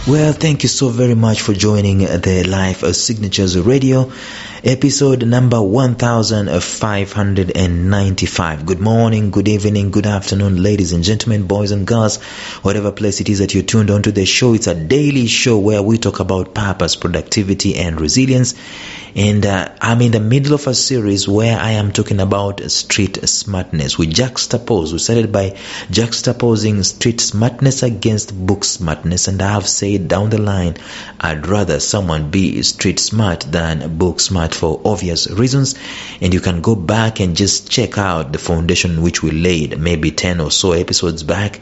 Well, thank you so very much for joining the Life Signatures Radio, episode number 1595. Good morning, good evening, good afternoon, ladies and gentlemen, boys and girls, whatever place it is that you're tuned on to the show. It's a daily show where we talk about purpose, productivity, and resilience. And I'm in the middle of a series where I am talking about street smartness. We started by juxtaposing street smartness against book smartness. And I have said down the line, I'd rather someone be street smart than book smart for obvious reasons. And you can go back and just check out the foundation which we laid maybe 10 or so episodes back.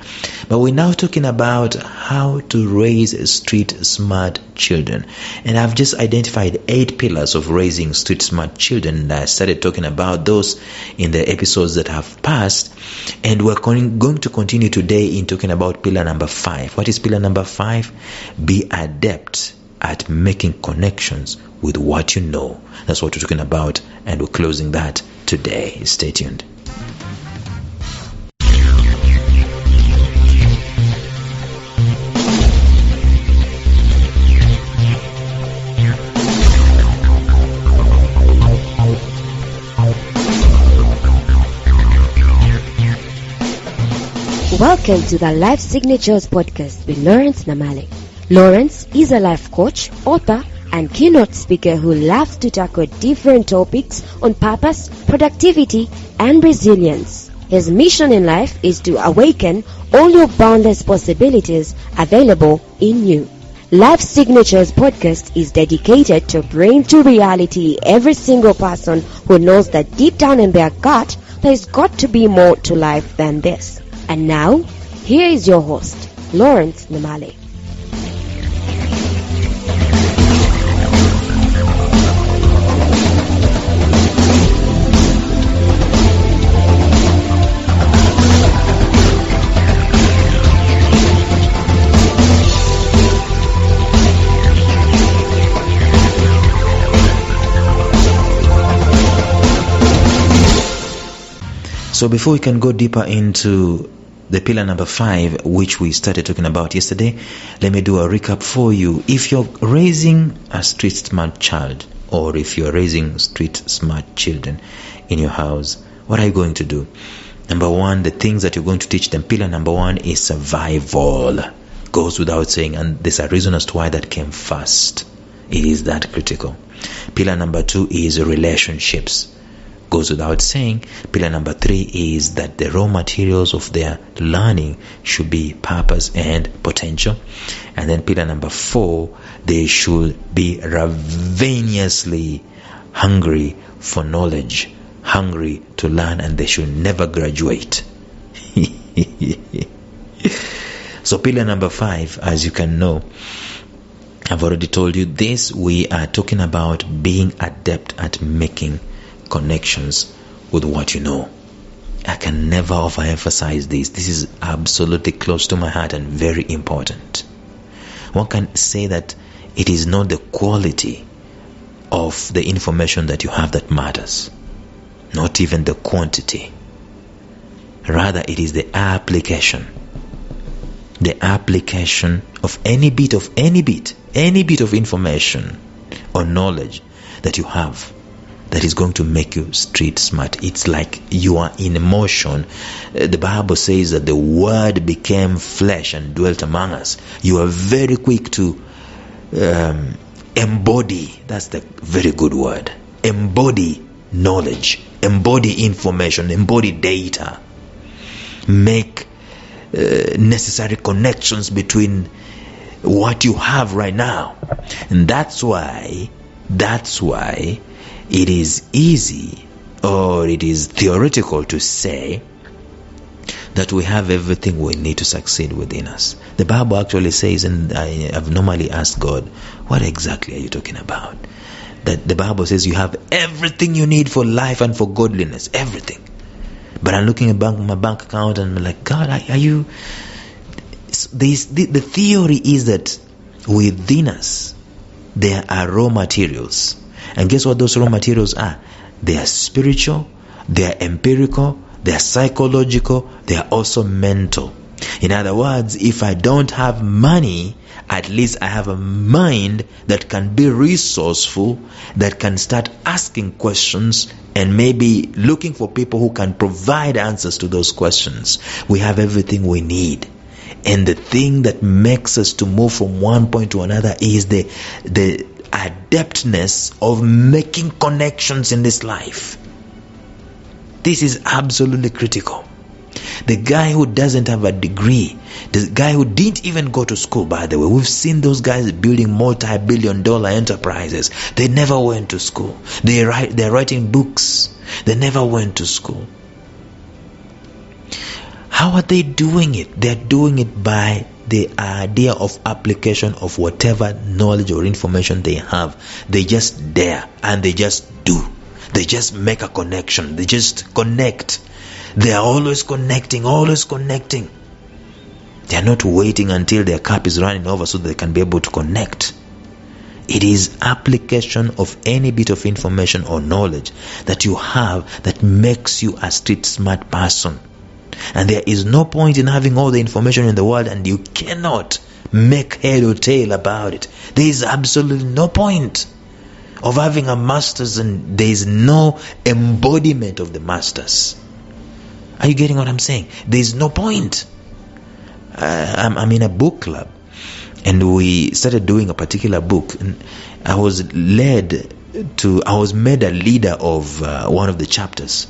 But we're now talking about how to raise street smart children. And I've just identified 8 pillars of raising street smart children, and I started talking about those in the episodes that have passed, and we're going to continue today in talking about pillar number 5. What is pillar number 5? Be adept at making connections with what you know. That's what we're talking about, and we're closing that today. Stay tuned. Welcome to the Life Signatures podcast with Lawrence Namale. Lawrence is a life coach, author, and keynote speaker who loves to tackle different topics on purpose, productivity, and resilience. His mission in life is to awaken all your boundless possibilities available in you. Life Signatures podcast is dedicated to bring to reality every single person who knows that deep down in their gut, there's got to be more to life than this. And now, here is your host, Lawrence Namale. So before we can go deeper into the pillar number 5, which we started talking about yesterday, let me do a recap for you. If you're raising a street smart child, or if you're raising street smart children in your house, what are you going to do? Number 1, the things that you're going to teach them. Pillar number 1 is survival. Goes without saying, and there's a reason as to why that came first. It is that critical. Pillar number 2 is relationships. Goes without saying. Pillar number 3 is that the raw materials of their learning should be purpose and potential. And then pillar number 4, they should be ravenously hungry for knowledge, hungry to learn, and they should never graduate. So pillar number 5, as you can know, I've already told you this, we are talking about being adept at making connections with what you know. I can never overemphasize this. This is absolutely close to my heart and very important. One can say that it is not the quality of the information that you have that matters, not even the quantity. Rather, it is the application of any bit of information or knowledge that you have that is going to make you street smart. It's like you are in motion. The Bible says that the word became flesh and dwelt among us. You are very quick to embody. That's the very good word. Embody knowledge, embody information, embody data. Make necessary connections between what you have right now. And that's why it is easy, or it is theoretical to say that we have everything we need to succeed within us. The Bible actually says, and I've normally asked God, what exactly are you talking about? That the Bible says you have everything you need for life and for godliness, everything. But I'm looking at my bank account and I'm like, God, are you... The theory is that within us there are raw materials. And guess what those raw materials are? They are spiritual, they are empirical, they are psychological, they are also mental. In other words, if I don't have money, at least I have a mind that can be resourceful, that can start asking questions and maybe looking for people who can provide answers to those questions. We have everything we need. And the thing that makes us to move from one point to another is the adeptness of making connections in this life. This is absolutely critical. The guy who doesn't have a degree, the guy who didn't even go to school, by the way, we've seen those guys building multi-billion-dollar enterprises. They never went to school. They're writing books. They never went to school. How are they doing it? They're doing it by the idea of application of whatever knowledge or information they have. They just dare and they just do. They just make a connection. They just connect. They are always connecting, always connecting. They are not waiting until their cup is running over so they can be able to connect. It is application of any bit of information or knowledge that you have that makes you a street smart person. And there is no point in having all the information in the world and you cannot make head or tail about it. There is absolutely no point of having a master's and there is no embodiment of the master's. Are you getting what I'm saying? There is no point. I'm in a book club and we started doing a particular book, and I was made a leader of one of the chapters.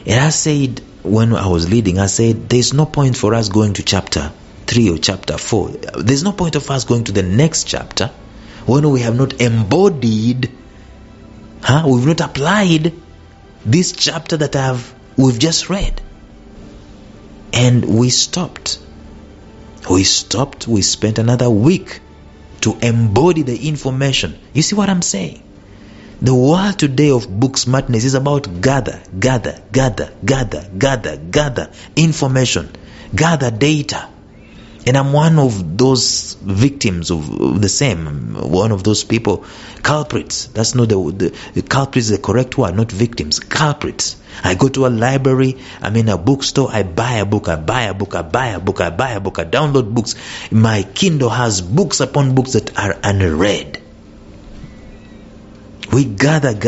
And I said, when I was leading, I said, there's no point for us going to chapter 3 or chapter 4. There's no point of us going to the next chapter when we have not embodied, we've not applied this chapter that we've just read. And we stopped. We spent another week to embody the information. You see what I'm saying? The world today of book smartness is about gather information, gather data. And I'm one of those victims of the same, one of those people, culprits. That's not the culprits is the correct word, not victims, culprits. I go to a library, I'm in a bookstore, I buy a book, I download books. My Kindle has books upon books that are unread. We gather. We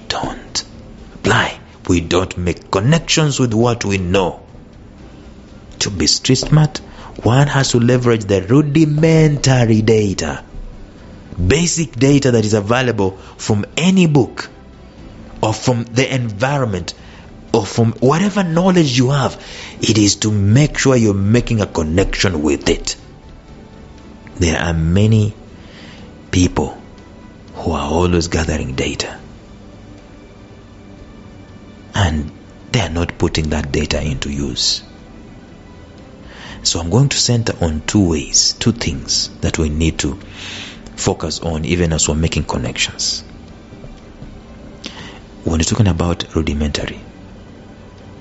don't apply. We don't make connections with what we know. To be street smart, one has to leverage the rudimentary data, basic data that is available from any book or from the environment or from whatever knowledge you have. It is to make sure you're making a connection with it. There are many people who are always gathering data and they are not putting that data into use. So I'm going to center on two things that we need to focus on even as we're making connections. When you're talking about rudimentary,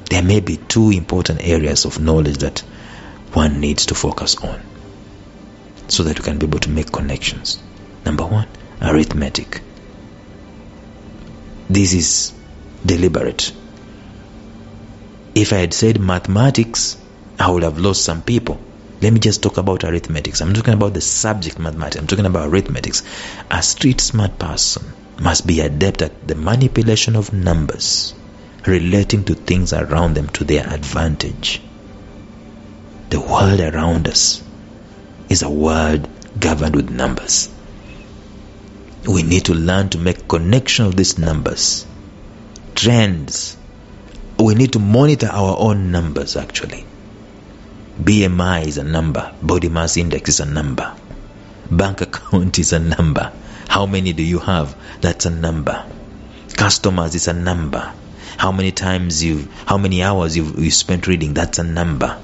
there may be two important areas of knowledge that one needs to focus on so that we can be able to make connections. Number one, arithmetic. This is deliberate. If I had said mathematics, I would have lost some people. Let me just talk about arithmetics. I'm talking about the subject mathematics. I'm talking about arithmetics. A street smart person must be adept at the manipulation of numbers relating to things around them to their advantage. The world around us is a world governed with numbers. We need to learn to make connection of these numbers, trends. We need to monitor our own numbers actually. BMI is a number. Body mass index is a number. Bank account is a number. How many do you have? That's a number. Customers is a number. How many hours you spent reading? That's a number.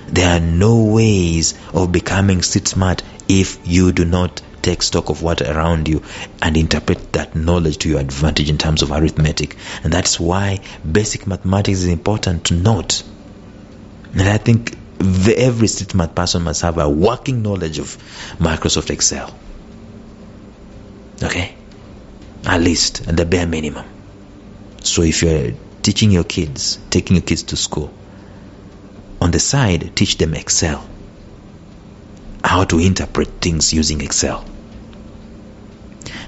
There are no ways of becoming street smart if you do not take stock of what around you and interpret that knowledge to your advantage in terms of arithmetic. And that's why basic mathematics is important to note. And I think every street smart person must have a working knowledge of Microsoft Excel. Okay? At least, at the bare minimum. So if you're teaching your kids, taking your kids to school. On the side, teach them Excel. How to interpret things using Excel.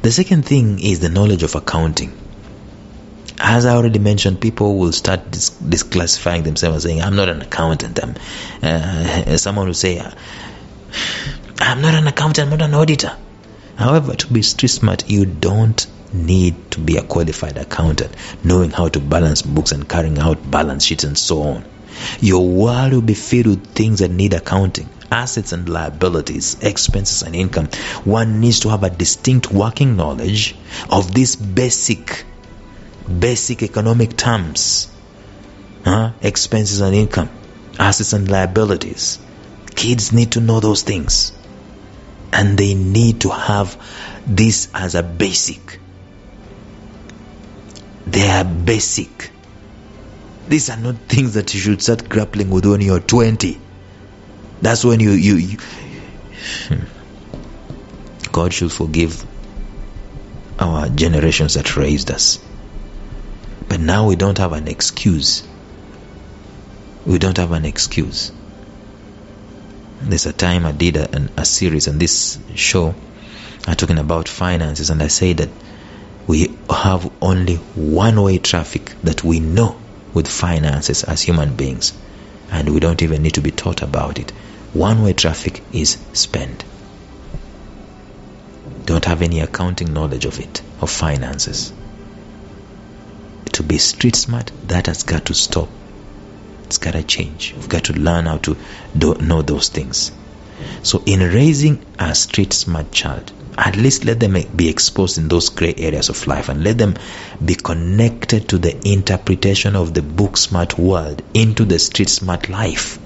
The second thing is the knowledge of accounting. As I already mentioned, people will start disclassifying themselves, saying, I'm not an accountant. Someone will say, I'm not an accountant, I'm not an auditor. However, to be street smart, you don't need to be a qualified accountant, knowing how to balance books and carrying out balance sheets and so on. Your world will be filled with things that need accounting. Assets and liabilities, expenses and income. One needs to have a distinct working knowledge of these basic economic terms. Expenses and income, assets and liabilities. Kids need to know those things. And they need to have this as a basic. They are basic. These are not things that you should start grappling with when you're 20. That's when you God should forgive our generations that raised us. But now we don't have an excuse. We don't have an excuse. There's a time I did a series on this show talking about finances, and I say that we have only one-way traffic that we know with finances as human beings, and we don't even need to be taught about it. One-way traffic is spend. Don't have any accounting knowledge of it, of finances. To be street smart, that has got to stop. It's got to change. We've got to learn how to know those things. So in raising a street smart child, at least let them be exposed in those gray areas of life, and let them be connected to the interpretation of the book smart world into the street smart life.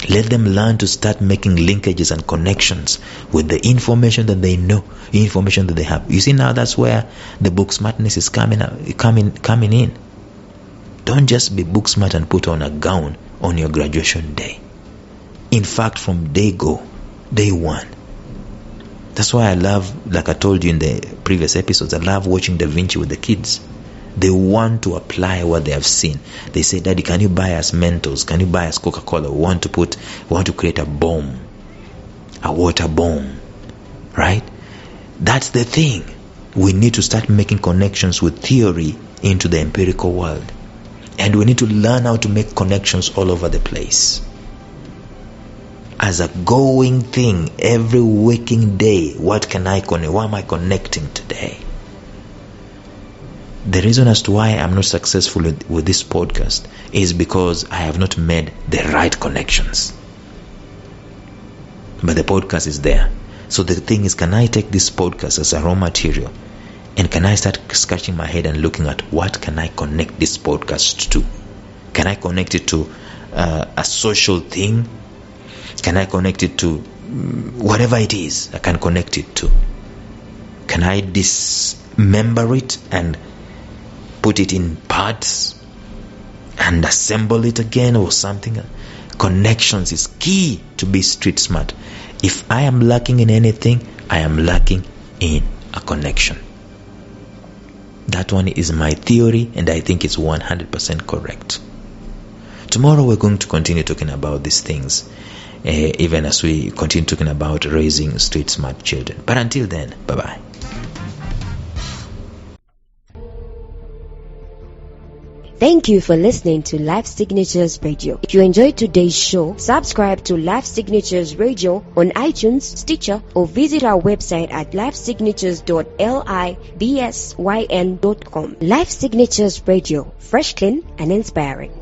Let them learn to start making linkages and connections with the information that they know, information that they have. You see, now that's where the book smartness is coming in. Don't just be book smart and put on a gown on your graduation day. In fact, from day one. That's why I love, like I told you in the previous episodes, I love watching Da Vinci with the kids. They want to apply what they have seen. They say, Daddy, can you buy us Mentos? Can you buy us Coca-Cola? We want to create a bomb, a water bomb, right? That's the thing. We need to start making connections with theory into the empirical world. And we need to learn how to make connections all over the place. As a going thing, every waking day, what can I connect? What am I connecting today? The reason as to why I'm not successful with this podcast is because I have not made the right connections. But the podcast is there. So the thing is, can I take this podcast as a raw material? And can I start scratching my head and looking at what can I connect this podcast to? Can I connect it to a social thing? Can I connect it to whatever it is I can connect it to? Can I dismember it and put it in parts and assemble it again or something? Connections is key to be street smart. If I am lacking in anything, I am lacking in a connection. That one is my theory, and I think it's 100% correct. Tomorrow we're going to continue talking about these things, even as we continue talking about raising street smart children. But until then, bye-bye. Thank you for listening to Life Signatures Radio. If you enjoyed today's show, subscribe to Life Signatures Radio on iTunes, Stitcher, or visit our website at lifesignatures.libsyn.com. Life Signatures Radio, fresh, clean, and inspiring.